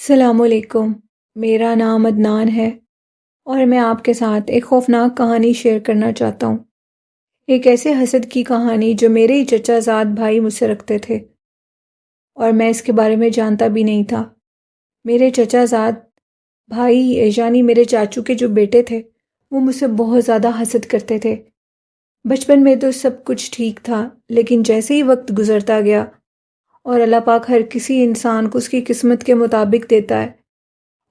السلام علیکم۔ میرا نام عدنان ہے اور میں آپ کے ساتھ ایک خوفناک کہانی شیئر کرنا چاہتا ہوں۔ ایک ایسے حسد کی کہانی جو میرے ہی چچا زاد بھائی مجھ سے رکھتے تھے اور میں اس کے بارے میں جانتا بھی نہیں تھا۔ میرے چچا زاد بھائی یعنی میرے چاچو کے جو بیٹے تھے وہ مجھ سے بہت زیادہ حسد کرتے تھے۔ بچپن میں تو سب کچھ ٹھیک تھا، لیکن جیسے ہی وقت گزرتا گیا اور اللہ پاک ہر کسی انسان کو اس کی قسمت کے مطابق دیتا ہے،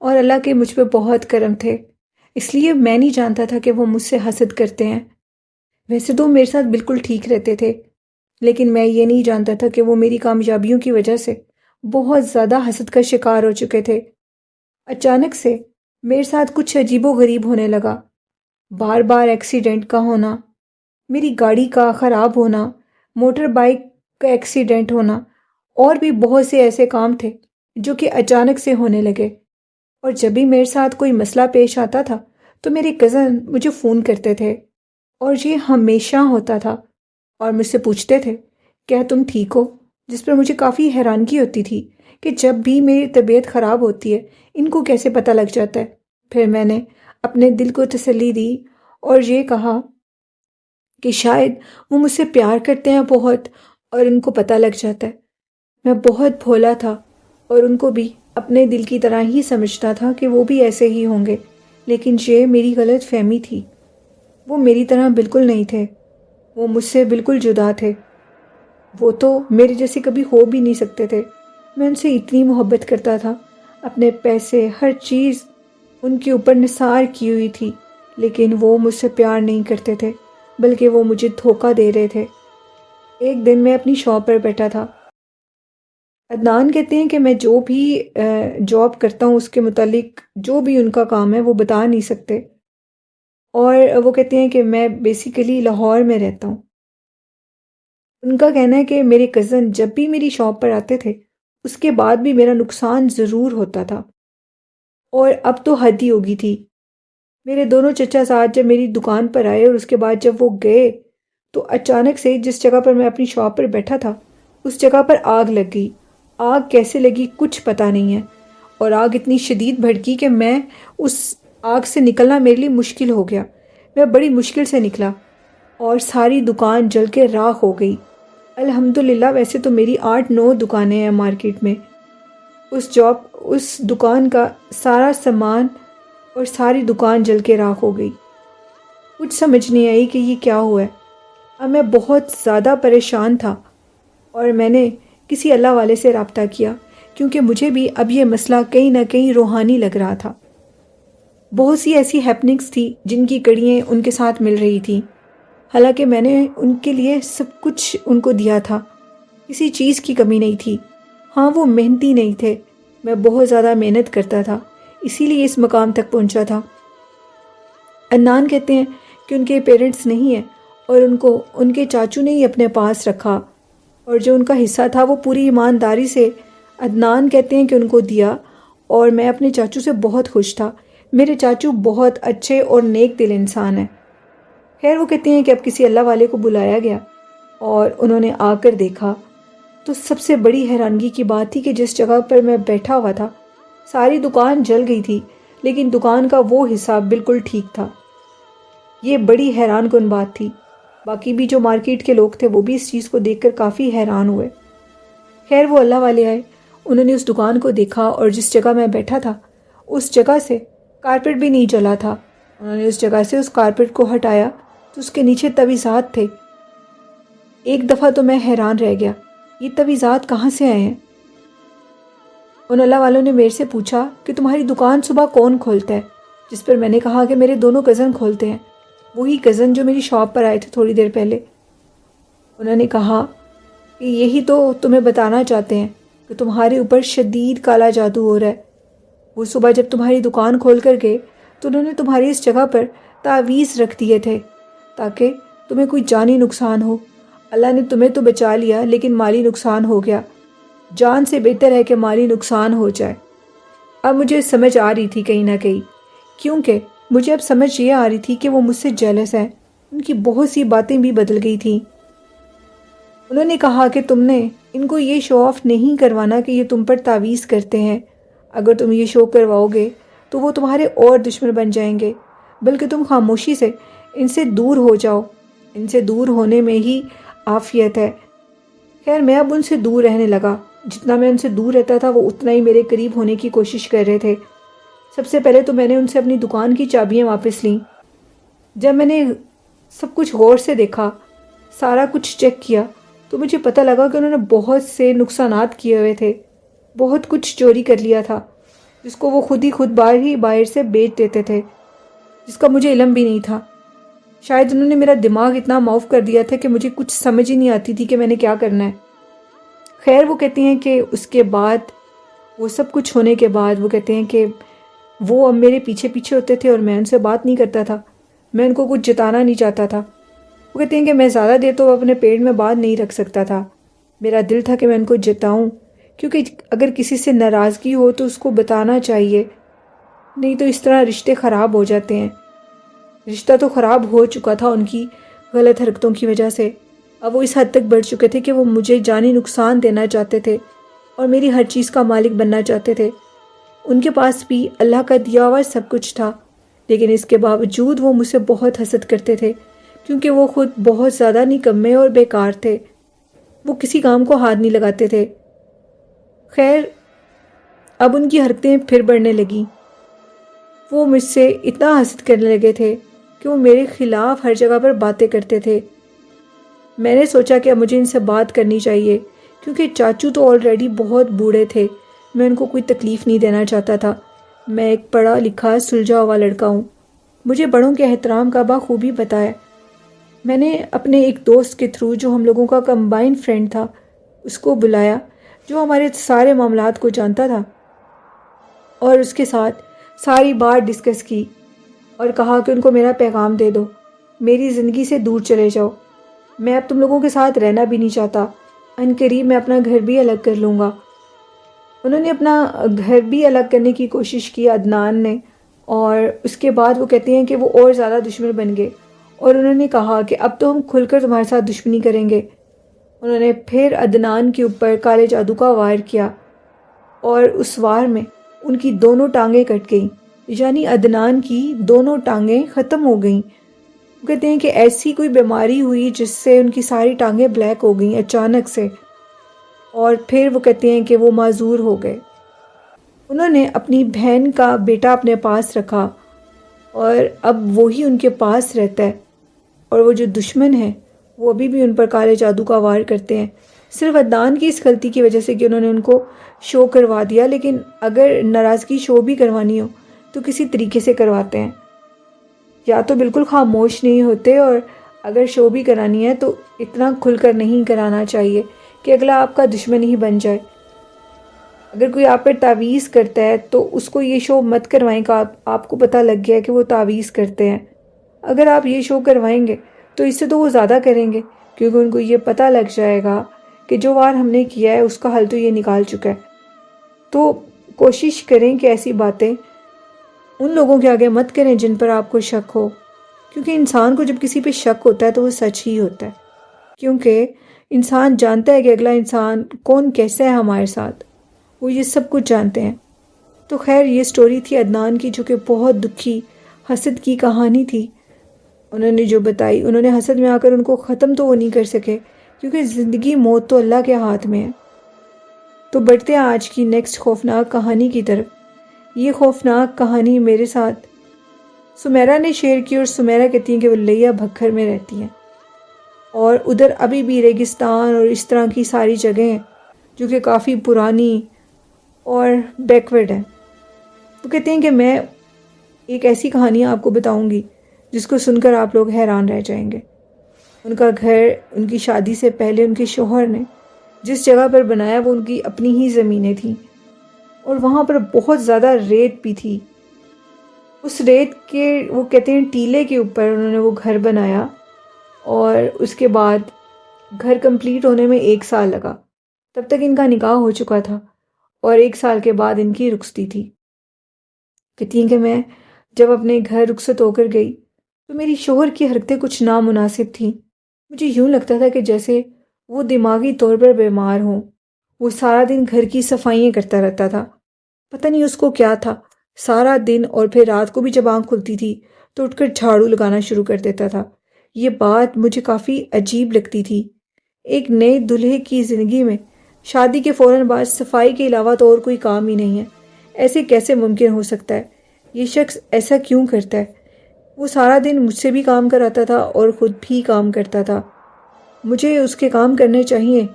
اور اللہ کے مجھ پہ بہت کرم تھے، اس لیے میں نہیں جانتا تھا کہ وہ مجھ سے حسد کرتے ہیں۔ ویسے تو میرے ساتھ بالکل ٹھیک رہتے تھے، لیکن میں یہ نہیں جانتا تھا کہ وہ میری کامیابیوں کی وجہ سے بہت زیادہ حسد کا شکار ہو چکے تھے۔ اچانک سے میرے ساتھ کچھ عجیب و غریب ہونے لگا۔ بار بار ایکسیڈنٹ کا ہونا، میری گاڑی کا خراب ہونا، موٹر بائک کا ایکسیڈنٹ ہونا، اور بھی بہت سے ایسے کام تھے جو کہ اچانک سے ہونے لگے۔ اور جب بھی میرے ساتھ کوئی مسئلہ پیش آتا تھا تو میرے کزن مجھے فون کرتے تھے، اور یہ ہمیشہ ہوتا تھا، اور مجھ سے پوچھتے تھے کیا تم ٹھیک ہو، جس پر مجھے کافی حیرانگی ہوتی تھی کہ جب بھی میری طبیعت خراب ہوتی ہے ان کو کیسے پتہ لگ جاتا ہے۔ پھر میں نے اپنے دل کو تسلی دی اور یہ کہا کہ شاید وہ مجھ سے پیار کرتے ہیں بہت، اور ان کو پتہ لگ جاتا ہے۔ میں بہت بھولا تھا اور ان کو بھی اپنے دل کی طرح ہی سمجھتا تھا کہ وہ بھی ایسے ہی ہوں گے، لیکن یہ میری غلط فہمی تھی۔ وہ میری طرح بالکل نہیں تھے، وہ مجھ سے بالکل جدا تھے۔ وہ تو میرے جیسے کبھی ہو بھی نہیں سکتے تھے۔ میں ان سے اتنی محبت کرتا تھا، اپنے پیسے ہر چیز ان کے اوپر نثار کی ہوئی تھی، لیکن وہ مجھ سے پیار نہیں کرتے تھے، بلکہ وہ مجھے دھوکہ دے رہے تھے۔ ایک دن میں اپنی شاپ پر بیٹھا تھا۔ عدنان کہتے ہیں کہ میں جو بھی جاب کرتا ہوں اس کے متعلق جو بھی ان کا کام ہے وہ بتا نہیں سکتے، اور وہ کہتے ہیں کہ میں بیسیکلی لاہور میں رہتا ہوں۔ ان کا کہنا ہے کہ میرے کزن جب بھی میری شاپ پر آتے تھے اس کے بعد بھی میرا نقصان ضرور ہوتا تھا، اور اب تو حد ہی ہوگی تھی۔ میرے دونوں چچا زاد جب میری دکان پر آئے اور اس کے بعد جب وہ گئے تو اچانک سے جس جگہ پر میں اپنی شاپ پر بیٹھا تھا اس جگہ پر آگ لگ گئی۔ آگ کیسے لگی کچھ پتہ نہیں ہے، اور آگ اتنی شدید بھڑکی کہ میں اس آگ سے نکلنا میرے لیے مشکل ہو گیا۔ میں بڑی مشکل سے نکلا اور ساری دکان جل کے راکھ ہو گئی۔ الحمدللہ ویسے تو میری 8-9 دکانیں ہیں مارکیٹ میں۔ اس دکان کا سارا سامان اور ساری دکان جل کے راکھ ہو گئی۔ کچھ سمجھ نہیں آئی کہ یہ کیا ہوا ہے۔ اب میں بہت زیادہ پریشان تھا اور میں نے کسی اللہ والے سے رابطہ کیا، کیونکہ مجھے بھی اب یہ مسئلہ کہیں نہ کہیں روحانی لگ رہا تھا۔ بہت سی ایسی ہیپننگز تھی جن کی کڑیاں ان کے ساتھ مل رہی تھیں، حالانکہ میں نے ان کے لیے سب کچھ ان کو دیا تھا، کسی چیز کی کمی نہیں تھی۔ ہاں وہ محنتی نہیں تھے، میں بہت زیادہ محنت کرتا تھا، اسی لیے اس مقام تک پہنچا تھا۔ عدنان کہتے ہیں کہ ان کے پیرنٹس نہیں ہیں اور ان کو ان کے چاچو نے ہی اپنے پاس رکھا، اور جو ان کا حصہ تھا وہ پوری ایمانداری سے عدنان کہتے ہیں کہ ان کو دیا، اور میں اپنے چاچو سے بہت خوش تھا۔ میرے چاچو بہت اچھے اور نیک دل انسان ہیں۔ خیر وہ کہتے ہیں کہ اب کسی اللہ والے کو بلایا گیا اور انہوں نے آ کر دیکھا تو سب سے بڑی حیرانگی کی بات تھی کہ جس جگہ پر میں بیٹھا ہوا تھا ساری دکان جل گئی تھی، لیکن دکان کا وہ حصہ بالکل ٹھیک تھا۔ یہ بڑی حیران کن بات تھی۔ باقی بھی جو مارکیٹ کے لوگ تھے وہ بھی اس چیز کو دیکھ کر کافی حیران ہوئے۔ خیر وہ اللہ والے آئے، انہوں نے اس دکان کو دیکھا، اور جس جگہ میں بیٹھا تھا اس جگہ سے کارپیٹ بھی نہیں جلا تھا۔ انہوں نے اس جگہ سے اس کارپیٹ کو ہٹایا تو اس کے نیچے تویزات تھے۔ ایک دفعہ تو میں حیران رہ گیا، یہ تویزات کہاں سے آئے ہیں؟ ان اللہ والوں نے میرے سے پوچھا کہ تمہاری دکان صبح کون کھولتا ہے؟ جس پر میں نے کہا کہ میرے دونوں کزن کھولتے ہیں، وہی کزن جو میری شاپ پر آئے تھے تھوڑی دیر پہلے۔ انہوں نے کہا کہ یہی تو تمہیں بتانا چاہتے ہیں کہ تمہارے اوپر شدید کالا جادو ہو رہا ہے۔ وہ صبح جب تمہاری دکان کھول کر گئے تو انہوں نے تمہاری اس جگہ پر تعویذ رکھ دیے تھے تاکہ تمہیں کوئی جانی نقصان ہو۔ اللہ نے تمہیں تو بچا لیا، لیکن مالی نقصان ہو گیا۔ جان سے بہتر ہے کہ مالی نقصان ہو جائے۔ اب مجھے سمجھ آ رہی تھی کہیں نہ کہیں، کیونکہ مجھے اب سمجھ یہ آ رہی تھی کہ وہ مجھ سے جیلس ہیں۔ ان کی بہت سی باتیں بھی بدل گئی تھیں۔ انہوں نے کہا کہ تم نے ان کو یہ شو آف نہیں کروانا کہ یہ تم پر تعویذ کرتے ہیں۔ اگر تم یہ شو کرواؤ گے تو وہ تمہارے اور دشمن بن جائیں گے، بلکہ تم خاموشی سے ان سے دور ہو جاؤ، ان سے دور ہونے میں ہی عافیت ہے۔ خیر میں اب ان سے دور رہنے لگا، جتنا میں ان سے دور رہتا تھا وہ اتنا ہی میرے قریب ہونے کی کوشش کر رہے تھے۔ سب سے پہلے تو میں نے ان سے اپنی دکان کی چابیاں واپس لیں۔ جب میں نے سب کچھ غور سے دیکھا، سارا کچھ چیک کیا، تو مجھے پتہ لگا کہ انہوں نے بہت سے نقصانات کیے ہوئے تھے، بہت کچھ چوری کر لیا تھا، جس کو وہ خود باہر سے بیچ دیتے تھے، جس کا مجھے علم بھی نہیں تھا۔ شاید انہوں نے میرا دماغ اتنا معاف کر دیا تھا کہ مجھے کچھ سمجھ ہی نہیں آتی تھی کہ میں نے کیا کرنا ہے۔ خیر وہ کہتی ہیں کہ اس کے بعد، وہ سب کچھ ہونے کے بعد، وہ کہتے ہیں کہ وہ اب میرے پیچھے پیچھے ہوتے تھے اور میں ان سے بات نہیں کرتا تھا، میں ان کو کچھ جتانا نہیں چاہتا تھا۔ وہ کہتے ہیں کہ میں زیادہ دیر تو اپنے پیٹ میں بات نہیں رکھ سکتا تھا، میرا دل تھا کہ میں ان کو جتاؤں، کیونکہ اگر کسی سے ناراضگی ہو تو اس کو بتانا چاہیے، نہیں تو اس طرح رشتے خراب ہو جاتے ہیں۔ رشتہ تو خراب ہو چکا تھا ان کی غلط حرکتوں کی وجہ سے، اب وہ اس حد تک بڑھ چکے تھے کہ وہ مجھے جانی نقصان دینا چاہتے تھے اور میری ہر چیز کا مالک بننا چاہتے تھے۔ ان کے پاس بھی اللہ کا دیا ہوا سب کچھ تھا، لیکن اس کے باوجود وہ مجھ سے بہت حسد کرتے تھے، کیونکہ وہ خود بہت زیادہ نکمے اور بیکار تھے، وہ کسی کام کو ہاتھ نہیں لگاتے تھے۔ خیر اب ان کی حرکتیں پھر بڑھنے لگیں، وہ مجھ سے اتنا حسد کرنے لگے تھے کہ وہ میرے خلاف ہر جگہ پر باتیں کرتے تھے۔ میں نے سوچا کہ اب مجھے ان سے بات کرنی چاہیے، کیونکہ چاچو تو آلریڈی بہت بوڑھے تھے، میں ان کو کوئی تکلیف نہیں دینا چاہتا تھا۔ میں ایک پڑھا لکھا سلجھا ہوا لڑکا ہوں، مجھے بڑوں کے احترام کا بخوبی پتہ ہے۔ میں نے اپنے ایک دوست کے تھرو، جو ہم لوگوں کا کمبائن فرینڈ تھا، اس کو بلایا، جو ہمارے سارے معاملات کو جانتا تھا، اور اس کے ساتھ ساری بات ڈسکس کی اور کہا کہ ان کو میرا پیغام دے دو، میری زندگی سے دور چلے جاؤ، میں اب تم لوگوں کے ساتھ رہنا بھی نہیں چاہتا، ان قریب میں اپنا گھر بھی الگ کر لوں گا۔ انہوں نے اپنا گھر بھی الگ کرنے کی کوشش کی عدنان نے، اور اس کے بعد وہ کہتے ہیں کہ وہ اور زیادہ دشمن بن گئے، اور انہوں نے کہا کہ اب تو ہم کھل کر تمہارے ساتھ دشمنی کریں گے۔ انہوں نے پھر عدنان کے اوپر کالے جادو کا وار کیا، اور اس وار میں ان کی دونوں ٹانگیں کٹ گئیں، یعنی عدنان کی دونوں ٹانگیں ختم ہو گئیں۔ وہ کہتے ہیں کہ ایسی کوئی بیماری ہوئی جس سے ان کی ساری ٹانگیں بلیک ہو گئیں اچانک سے، اور پھر وہ کہتے ہیں کہ وہ معذور ہو گئے۔ انہوں نے اپنی بہن کا بیٹا اپنے پاس رکھا، اور اب وہی ان کے پاس رہتا ہے، اور وہ جو دشمن ہیں وہ ابھی بھی ان پر کالے جادو کا وار کرتے ہیں، صرف عدنان کی اس غلطی کی وجہ سے کہ انہوں نے ان کو شو کروا دیا۔ لیکن اگر ناراضگی شو بھی کروانی ہو تو کسی طریقے سے کرواتے ہیں، یا تو بالکل خاموش نہیں ہوتے، اور اگر شو بھی کرانی ہے تو اتنا کھل کر نہیں کرانا چاہیے کہ اگلا آپ کا دشمن ہی بن جائے۔ اگر کوئی آپ پر تعویذ کرتا ہے تو اس کو یہ شو مت کروائیں کہ آپ کو پتہ لگ گیا کہ وہ تعویذ کرتے ہیں۔ اگر آپ یہ شو کروائیں گے تو اس سے تو وہ زیادہ کریں گے، کیونکہ ان کو یہ پتہ لگ جائے گا کہ جو وار ہم نے کیا ہے اس کا حل تو یہ نکال چکا ہے۔ تو کوشش کریں کہ ایسی باتیں ان لوگوں کے آگے مت کریں جن پر آپ کو شک ہو، کیونکہ انسان کو جب کسی پہ شک ہوتا ہے تو وہ سچ ہی ہوتا ہے، کیونکہ انسان جانتا ہے کہ اگلا انسان کون کیسا ہے ہمارے ساتھ، وہ یہ سب کچھ جانتے ہیں۔ تو خیر یہ سٹوری تھی عدنان کی، جو کہ بہت دکھی حسد کی کہانی تھی۔ انہوں نے جو بتائی، انہوں نے حسد میں آ کر ان کو ختم تو وہ نہیں کر سکے، کیونکہ زندگی موت تو اللہ کے ہاتھ میں ہے۔ تو بڑھتے ہیں آج کی نیکسٹ خوفناک کہانی کی طرف۔ یہ خوفناک کہانی میرے ساتھ سمیرہ نے شیئر کی، اور سمیرہ کہتی ہیں کہ وہ لیا بھکر میں رہتی ہیں، اور ادھر ابھی بھی ریگستان اور اس طرح کی ساری جگہیں ہیں جو کہ کافی پرانی اور بیکورڈ ہیں۔ وہ کہتے ہیں کہ میں ایک ایسی کہانی آپ کو بتاؤں گی جس کو سن کر آپ لوگ حیران رہ جائیں گے۔ ان کا گھر ان کی شادی سے پہلے ان کے شوہر نے جس جگہ پر بنایا وہ ان کی اپنی ہی زمینیں تھیں، اور وہاں پر بہت زیادہ ریت بھی تھی۔ اس ریت کے وہ کہتے ہیں ٹیلے کے اوپر انہوں نے وہ گھر بنایا، اور اس کے بعد گھر کمپلیٹ ہونے میں 1 سال لگا، تب تک ان کا نکاح ہو چکا تھا، اور 1 سال کے بعد ان کی رخصتی تھی۔ کہتی ہیں کہ میں جب اپنے گھر رخصت ہو کر گئی تو میری شوہر کی حرکتیں کچھ نامناسب تھیں، مجھے یوں لگتا تھا کہ جیسے وہ دماغی طور پر بیمار ہوں۔ وہ سارا دن گھر کی صفائیاں کرتا رہتا تھا، پتہ نہیں اس کو کیا تھا، سارا دن اور پھر رات کو بھی جب آنکھ کھلتی تھی تو اٹھ کر جھاڑو لگانا شروع کر دیتا تھا۔ یہ بات مجھے کافی عجیب لگتی تھی۔ ایک نئے دلہے کی زندگی میں شادی کے فوراً بعد صفائی کے علاوہ تو اور کوئی کام ہی نہیں ہے۔ ایسے کیسے ممکن ہو سکتا ہے؟ یہ شخص ایسا کیوں کرتا ہے؟ وہ سارا دن مجھ سے بھی کام کراتا تھا اور خود بھی کام کرتا تھا۔ مجھے اس کے کام کرنے چاہیے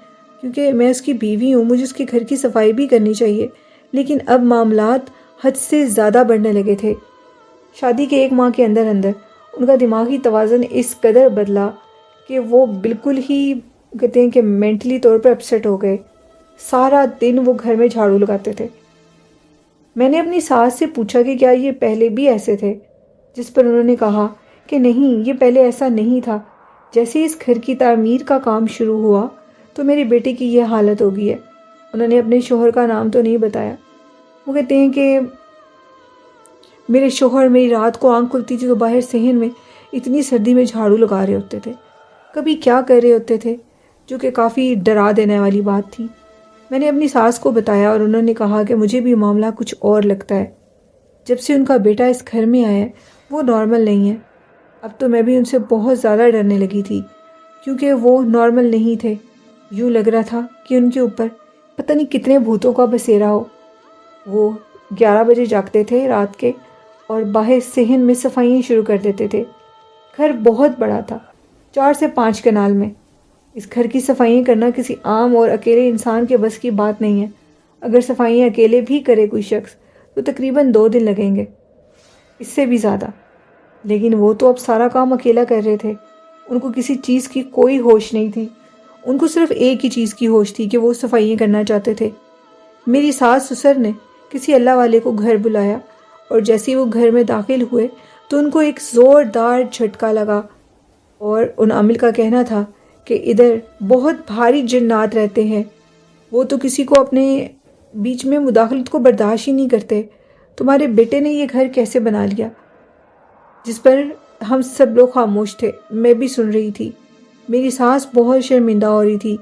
کیونکہ میں اس کی بیوی ہوں، مجھے اس کے گھر کی صفائی بھی کرنی چاہیے، لیکن اب معاملات حد سے زیادہ بڑھنے لگے تھے۔ شادی کے 1 ماہ کے اندر ان کا دماغی توازن اس قدر بدلا کہ وہ بالکل ہی کہتے ہیں کہ مینٹلی طور پر اپسیٹ ہو گئے۔ سارا دن وہ گھر میں جھاڑو لگاتے تھے۔ میں نے اپنی ساس سے پوچھا کہ کیا یہ پہلے بھی ایسے تھے، جس پر انہوں نے کہا کہ نہیں، یہ پہلے ایسا نہیں تھا۔ جیسے ہی اس گھر کی تعمیر کا کام شروع ہوا تو میرے بیٹے کی یہ حالت ہو گئی ہے۔ انہوں نے اپنے شوہر کا نام تو نہیں بتایا۔ وہ کہتے ہیں کہ میرے شوہر میری رات کو آنکھ کھلتی تھی تو باہر صحن میں اتنی سردی میں جھاڑو لگا رہے ہوتے تھے، کبھی کیا کر رہے ہوتے تھے، جو کہ کافی ڈرا دینے والی بات تھی۔ میں نے اپنی ساس کو بتایا اور انہوں نے کہا کہ مجھے بھی معاملہ کچھ اور لگتا ہے۔ جب سے ان کا بیٹا اس گھر میں آیا ہے وہ نارمل نہیں ہے۔ اب تو میں بھی ان سے بہت زیادہ ڈرنے لگی تھی کیونکہ وہ نارمل نہیں تھے۔ یوں لگ رہا تھا کہ ان کے اوپر پتہ نہیں کتنے بھوتوں کا بسیرا ہو۔ وہ 11 بجے جاگتے تھے رات کے اور باہر صحن میں صفائیاں شروع کر دیتے تھے۔ گھر بہت بڑا تھا، 4 سے 5 کنال میں۔ اس گھر کی صفائیاں کرنا کسی عام اور اکیلے انسان کے بس کی بات نہیں ہے۔ اگر صفائیاں اکیلے بھی کرے کوئی شخص تو تقریباً 2 دن لگیں گے، اس سے بھی زیادہ۔ لیکن وہ تو اب سارا کام اکیلا کر رہے تھے۔ ان کو کسی چیز کی کوئی ہوش نہیں تھی۔ ان کو صرف ایک ہی چیز کی ہوش تھی کہ وہ صفائیاں کرنا چاہتے تھے۔ میری ساس سسر نے کسی اللہ والے کو گھر بلایا اور جیسے ہی وہ گھر میں داخل ہوئے تو ان کو ایک زوردار جھٹکا لگا، اور ان عامل کا کہنا تھا کہ ادھر بہت بھاری جنات رہتے ہیں، وہ تو کسی کو اپنے بیچ میں مداخلت کو برداشت ہی نہیں کرتے۔ تمہارے بیٹے نے یہ گھر کیسے بنا لیا؟ جس پر ہم سب لوگ خاموش تھے، میں بھی سن رہی تھی۔ میری ساس بہت شرمندہ ہو رہی تھی۔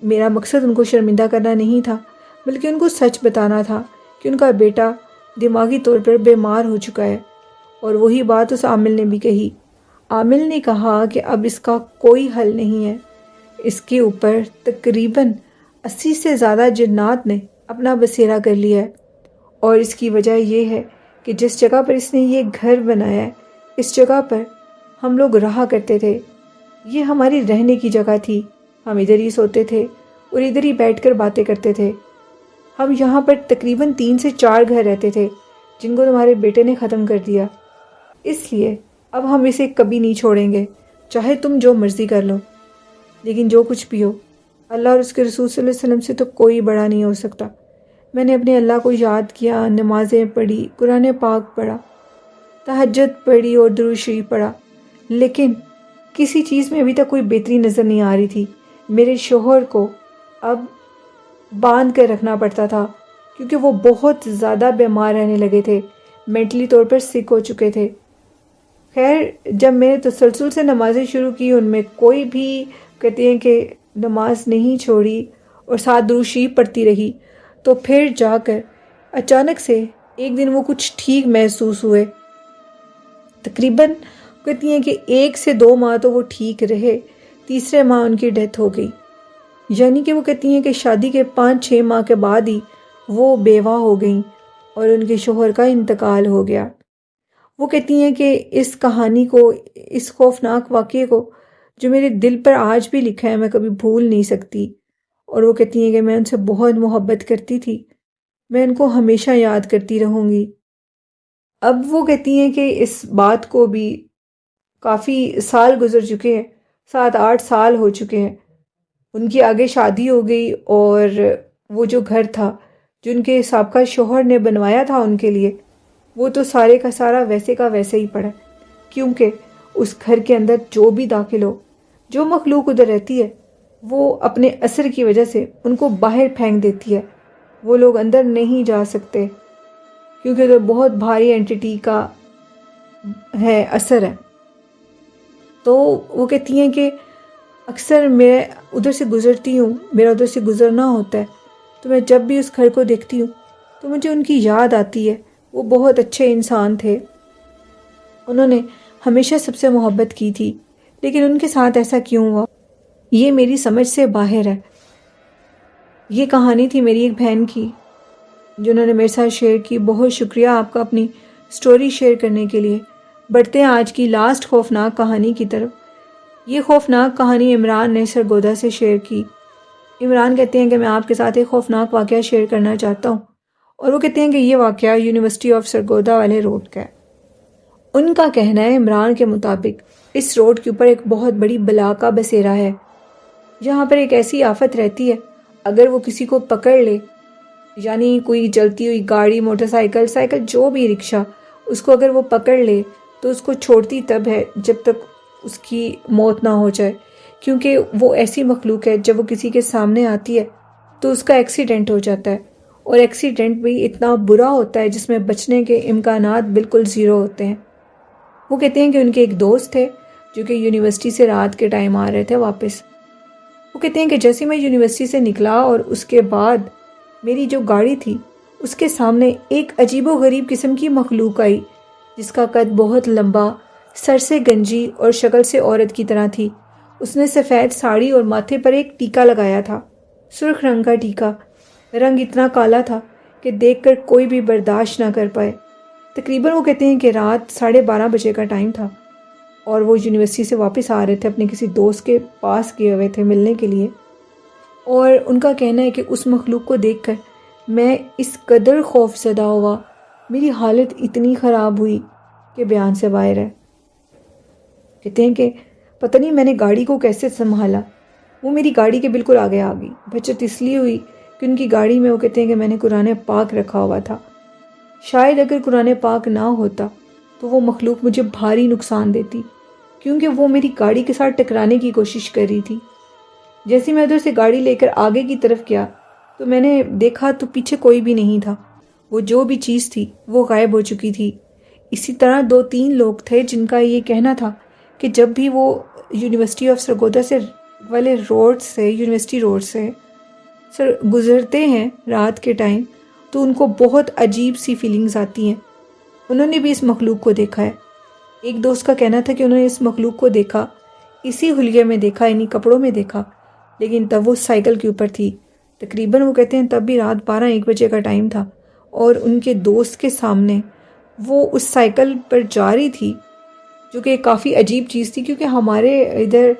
میرا مقصد ان کو شرمندہ کرنا نہیں تھا، بلکہ ان کو سچ بتانا تھا کہ ان کا بیٹا دماغی طور پر بیمار ہو چکا ہے۔ اور وہی بات اس عامل نے بھی کہی۔ عامل نے کہا کہ اب اس کا کوئی حل نہیں ہے۔ اس کے اوپر تقریباً 80 سے زیادہ جنات نے اپنا بسیرا کر لیا ہے، اور اس کی وجہ یہ ہے کہ جس جگہ پر اس نے یہ گھر بنایا ہے، اس جگہ پر ہم لوگ رہا کرتے تھے۔ یہ ہماری رہنے کی جگہ تھی، ہم ادھر ہی سوتے تھے اور ادھر ہی بیٹھ کر باتیں کرتے تھے۔ ہم یہاں پر تقریباً 3 سے 4 گھر رہتے تھے جن کو تمہارے بیٹے نے ختم کر دیا۔ اس لیے اب ہم اسے کبھی نہیں چھوڑیں گے، چاہے تم جو مرضی کر لو۔ لیکن جو کچھ بھی ہو، اللہ اور اس کے رسول صلی اللہ علیہ وسلم سے تو کوئی بڑا نہیں ہو سکتا۔ میں نے اپنے اللہ کو یاد کیا، نمازیں پڑھی، قرآن پاک پڑھا، تہجد پڑھی اور درود شریف پڑھا، لیکن کسی چیز میں ابھی تک کوئی بہتری نظر نہیں آ رہی تھی۔ میرے شوہر کو اب باندھ کر رکھنا پڑتا تھا کیونکہ وہ بہت زیادہ بیمار رہنے لگے تھے، مینٹلی طور پر سک ہو چکے تھے۔ خیر، جب میں نے تسلسل سے نمازیں شروع کی، ان میں کوئی بھی کہتے ہیں کہ نماز نہیں چھوڑی اور ساتھ درود شریف پڑھتی رہی، تو پھر جا کر اچانک سے ایک دن وہ کچھ ٹھیک محسوس ہوئے۔ تقریباً کہتی ہیں کہ 1 سے 2 ماہ تو وہ ٹھیک رہے، تیسرے ماہ ان کی ڈیتھ ہو گئی۔ یعنی کہ وہ کہتی ہیں کہ شادی کے 5-6 ماہ کے بعد ہی وہ بیوہ ہو گئیں اور ان کے شوہر کا انتقال ہو گیا۔ وہ کہتی ہیں کہ اس کہانی کو، اس خوفناک واقعے کو جو میرے دل پر آج بھی لکھا ہے، میں کبھی بھول نہیں سکتی۔ اور وہ کہتی ہیں کہ میں ان سے بہت محبت کرتی تھی، میں ان کو ہمیشہ یاد کرتی رہوں گی۔ اب وہ کہتی ہیں کہ اس بات کو بھی کافی سال گزر چکے ہیں، 7-8 سال ہو چکے ہیں۔ ان کی آگے شادی ہو گئی اور وہ جو گھر تھا جو ان کے سابقہ شوہر نے بنوایا تھا ان کے لیے، وہ تو سارے کا سارا ویسے کا ویسے ہی پڑا، کیونکہ اس گھر کے اندر جو بھی داخل ہو، جو مخلوق ادھر رہتی ہے، وہ اپنے اثر کی وجہ سے ان کو باہر پھینک دیتی ہے۔ وہ لوگ اندر نہیں جا سکتے کیونکہ ادھر بہت بھاری اینٹی کا ہے، اثر ہے۔ تو وہ کہتی ہیں کہ اکثر میں ادھر سے گزرتی ہوں، میرا ادھر سے گزرنا ہوتا ہے، تو میں جب بھی اس گھر کو دیکھتی ہوں تو مجھے ان کی یاد آتی ہے۔ وہ بہت اچھے انسان تھے، انہوں نے ہمیشہ سب سے محبت کی تھی، لیکن ان کے ساتھ ایسا کیوں ہوا یہ میری سمجھ سے باہر ہے۔ یہ کہانی تھی میری ایک بہن کی جنہوں نے میرے ساتھ شیئر کی۔ بہت شکریہ آپ کا اپنی سٹوری شیئر کرنے کے لیے۔ بڑھتے ہیں آج کی لاسٹ خوفناک کہانی کی طرف۔ یہ خوفناک کہانی عمران نے سرگودا سے شیئر کی۔ عمران کہتے ہیں کہ میں آپ کے ساتھ ایک خوفناک واقعہ شیئر کرنا چاہتا ہوں، اور وہ کہتے ہیں کہ یہ واقعہ یونیورسٹی آف سرگودا والے روڈ کا ہے۔ ان کا کہنا ہے عمران کے مطابق اس روڈ کے اوپر ایک بہت بڑی بلا کا بسیرا ہے، جہاں پر ایک ایسی آفت رہتی ہے، اگر وہ کسی کو پکڑ لے، یعنی کوئی جلتی ہوئی گاڑی، موٹر سائیکل جو بھی رکشہ، اس کو اگر وہ پکڑ لے تو اس کو چھوڑتی تب ہے جب تک اس کی موت نہ ہو جائے، کیونکہ وہ ایسی مخلوق ہے جب وہ کسی کے سامنے آتی ہے تو اس کا ایکسیڈنٹ ہو جاتا ہے، اور ایکسیڈنٹ بھی اتنا برا ہوتا ہے جس میں بچنے کے امکانات بالکل زیرو ہوتے ہیں۔ وہ کہتے ہیں کہ ان کے ایک دوست تھے جو کہ یونیورسٹی سے رات کے ٹائم آ رہے تھے واپس۔ وہ کہتے ہیں کہ جیسے میں یونیورسٹی سے نکلا اور اس کے بعد میری جو گاڑی تھی اس کے سامنے ایک عجیب و غریب قسم کی مخلوق آئی، جس کا قد بہت لمبا، سر سے گنجی اور شکل سے عورت کی طرح تھی۔ اس نے سفید ساڑی اور ماتھے پر ایک ٹیکا لگایا تھا، سرخ رنگ کا ٹیکا۔ رنگ اتنا کالا تھا کہ دیکھ کر کوئی بھی برداشت نہ کر پائے۔ تقریباً وہ کہتے ہیں کہ رات 12:30 بجے کا ٹائم تھا، اور وہ یونیورسٹی سے واپس آ رہے تھے، اپنے کسی دوست کے پاس گئے ہوئے تھے ملنے کے لیے۔ اور ان کا کہنا ہے کہ اس مخلوق کو دیکھ کر میں اس قدر خوف زدہ ہوا، میری حالت اتنی خراب ہوئی کہ بیان سے باہر ہے۔ کہتے ہیں کہ پتہ نہیں میں نے گاڑی کو کیسے سنبھالا، وہ میری گاڑی کے بالکل آگے آ گئی۔ بچت اس لیے ہوئی کہ ان کی گاڑی میں وہ کہتے ہیں کہ میں نے قرآن پاک رکھا ہوا تھا۔ شاید اگر قرآن پاک نہ ہوتا تو وہ مخلوق مجھے بھاری نقصان دیتی، کیونکہ وہ میری گاڑی کے ساتھ ٹکرانے کی کوشش کر رہی تھی۔ جیسے میں ادھر سے گاڑی لے کر آگے کی طرف گیا تو میں نے دیکھا تو پیچھے کوئی بھی نہیں تھا، وہ جو بھی چیز تھی وہ غائب ہو چکی تھی۔ اسی طرح 2-3 لوگ تھے جن کا یہ کہنا تھا کہ جب بھی وہ یونیورسٹی آف سرگودا سے والے روڈ سے، یونیورسٹی روڈ سے گزرتے ہیں رات کے ٹائم، تو ان کو بہت عجیب سی فیلنگز آتی ہیں۔ انہوں نے بھی اس مخلوق کو دیکھا ہے۔ ایک دوست کا کہنا تھا کہ انہوں نے اس مخلوق کو دیکھا، اسی حلیے میں دیکھا، انہی کپڑوں میں دیکھا، لیکن تب وہ سائیکل کے اوپر تھی۔ تقریباً وہ کہتے ہیں تب بھی رات 12-1 بجے کا ٹائم تھا، اور ان کے دوست کے سامنے وہ اس سائیکل پر جا رہی تھی، جو کہ کافی عجیب چیز تھی، کیونکہ ہمارے ادھر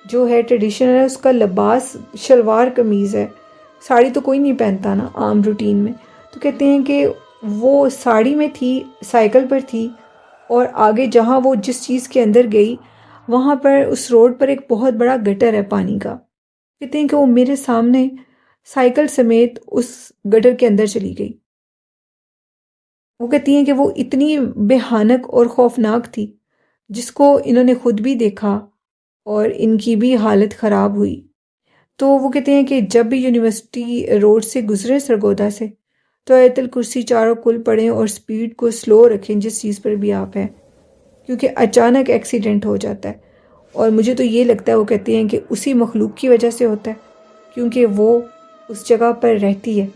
جو ہے ٹریڈیشن ہے اس کا لباس شلوار قمیض ہے، ساڑی تو کوئی نہیں پہنتا نا عام روٹین میں۔ تو کہتے ہیں کہ وہ ساڑی میں تھی، سائیکل پر تھی، اور آگے جہاں وہ جس چیز کے اندر گئی وہاں پر اس روڈ پر ایک بہت بڑا گٹر ہے پانی کا۔ کہتے ہیں کہ وہ میرے سامنے سائیکل سمیت اس گٹر کے اندر چلی گئی۔ وہ کہتی ہیں کہ وہ اتنی بھیانک اور خوفناک تھی، جس کو انہوں نے خود بھی دیکھا اور ان کی بھی حالت خراب ہوئی۔ تو وہ کہتے ہیں کہ جب بھی یونیورسٹی روڈ سے گزرے سرگودا سے، تو آیت الکرسی چاروں کل پڑھیں اور سپیڈ کو سلو رکھیں جس چیز پر بھی آپ ہیں، کیونکہ اچانک ایکسیڈنٹ ہو جاتا ہے۔ اور مجھے تو یہ لگتا ہے، وہ کہتے ہیں کہ اسی مخلوق کی وجہ سے ہوتا ہے، کیونکہ وہ اس جگہ پر رہتی ہے۔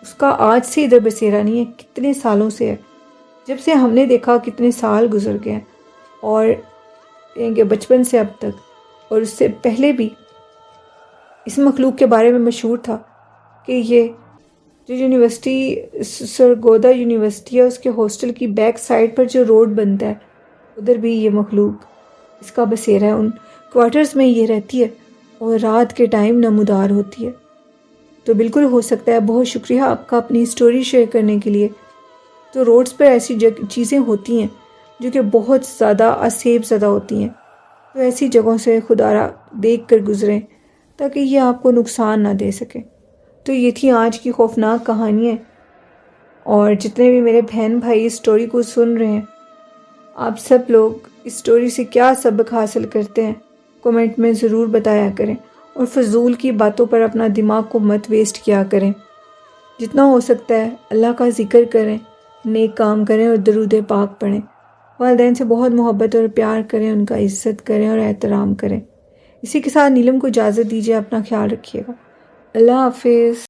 اس کا آج سے ادھر بسیرا نہیں ہے، کتنے سالوں سے ہے، جب سے ہم نے دیکھا کتنے سال گزر گئے ہیں، اور کہ بچپن سے اب تک، اور اس سے پہلے بھی اس مخلوق کے بارے میں مشہور تھا کہ یہ جو یونیورسٹی سرگودا یونیورسٹی ہے اس کے ہاسٹل کی بیک سائڈ پر جو روڈ بنتا ہے ادھر بھی یہ مخلوق اس کا بسیرا ہے، ان کوارٹرز میں یہ رہتی ہے اور رات کے ٹائم نمودار ہوتی ہے۔ تو بالکل ہو سکتا ہے۔ بہت شکریہ آپ کا اپنی سٹوری شیئر کرنے کے لیے۔ تو روڈز پر ایسی چیزیں ہوتی ہیں جو کہ بہت زیادہ اسیب زدہ ہوتی ہیں، تو ایسی جگہوں سے خدا را دیکھ کر گزریں تاکہ یہ آپ کو نقصان نہ دے سکے۔ تو یہ تھی آج کی خوفناک کہانیاں، اور جتنے بھی میرے بہن بھائی اس سٹوری کو سن رہے ہیں، آپ سب لوگ اس سٹوری سے کیا سبق حاصل کرتے ہیں کمنٹ میں ضرور بتایا کریں، اور فضول کی باتوں پر اپنا دماغ کو مت ویسٹ کیا کریں۔ جتنا ہو سکتا ہے اللہ کا ذکر کریں، نیک کام کریں اور درود پاک پڑھیں۔ والدین سے بہت محبت اور پیار کریں، ان کا عزت کریں اور احترام کریں۔ اسی کے ساتھ نیلم کو اجازت دیجیے، اپنا خیال رکھیے گا۔ اللہ حافظ۔